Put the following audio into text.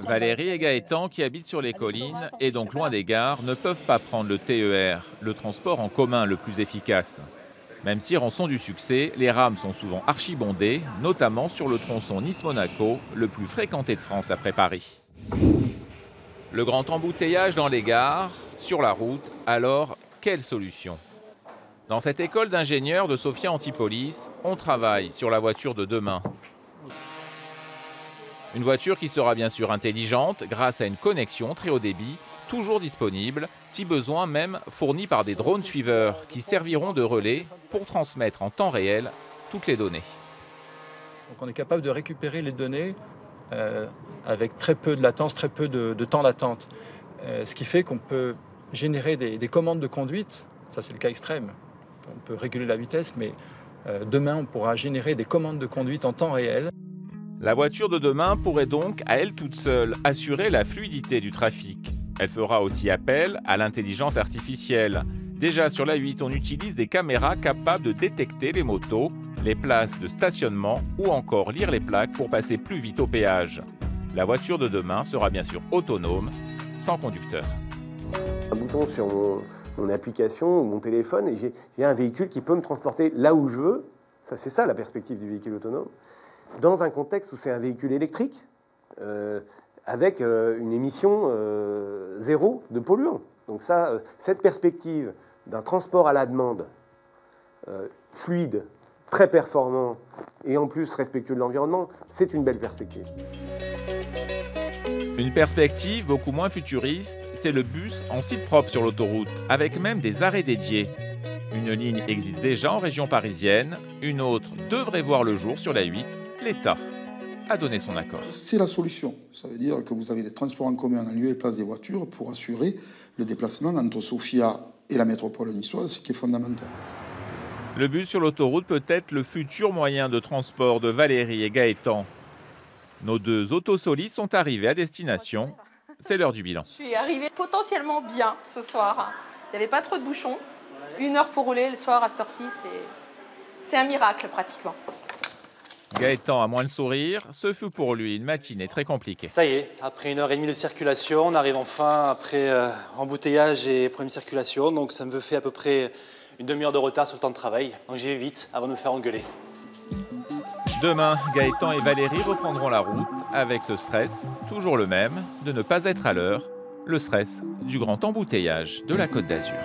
Valérie et Gaëtan, qui habitent sur les collines et donc loin des gares, ne peuvent pas prendre le TER, le transport en commun le plus efficace. Même si rançon du succès, les rames sont souvent archibondées, notamment sur le tronçon Nice-Monaco, le plus fréquenté de France après Paris. Le grand embouteillage dans les gares, sur la route, alors quelle solution? Dans cette école d'ingénieurs de Sophia Antipolis, on travaille sur la voiture de demain. Une voiture qui sera bien sûr intelligente grâce à une connexion très haut débit, toujours disponible, si besoin même fournie par des drones suiveurs qui serviront de relais pour transmettre en temps réel toutes les données. Donc on est capable de récupérer les données avec très peu de latence, très peu de temps d'attente. Ce qui fait qu'on peut générer des commandes de conduite, ça c'est le cas extrême. On peut réguler la vitesse, mais demain on pourra générer des commandes de conduite en temps réel. La voiture de demain pourrait donc, à elle toute seule, assurer la fluidité du trafic. Elle fera aussi appel à l'intelligence artificielle. Déjà sur la 8, on utilise des caméras capables de détecter les motos, les places de stationnement ou encore lire les plaques pour passer plus vite au péage. La voiture de demain sera bien sûr autonome, sans conducteur. Un bouton sur mon application ou mon téléphone et j'ai un véhicule qui peut me transporter là où je veux. C'est ça la perspective du véhicule autonome. Dans un contexte où c'est un véhicule électrique, avec une émission zéro de polluants. Donc ça, cette perspective d'un transport à la demande fluide, très performant et en plus respectueux de l'environnement, c'est une belle perspective. Une perspective beaucoup moins futuriste, c'est le bus en site propre sur l'autoroute, avec même des arrêts dédiés. Une ligne existe déjà en région parisienne, une autre devrait voir le jour sur la 8. L'État a donné son accord. C'est la solution. Ça veut dire que vous avez des transports en commun en lieu et place des voitures pour assurer le déplacement entre Sophia et la métropole niçoise, ce qui est fondamental. Le bus sur l'autoroute peut être le futur moyen de transport de Valérie et Gaëtan. Nos deux autosolis sont arrivés à destination. C'est l'heure du bilan. Je suis arrivée potentiellement bien ce soir. Il n'y avait pas trop de bouchons. 1 heure pour rouler le soir à cette heure-ci, c'est un miracle pratiquement. Gaëtan a moins le sourire, ce fut pour lui une matinée très compliquée. Ça y est, après 1h30 de circulation, on arrive enfin après embouteillage et problème de circulation. Donc ça me fait à peu près une demi-heure de retard sur le temps de travail. Donc j'y vais vite avant de me faire engueuler. Demain, Gaëtan et Valérie reprendront la route avec ce stress, toujours le même, de ne pas être à l'heure, le stress du grand embouteillage de la Côte d'Azur.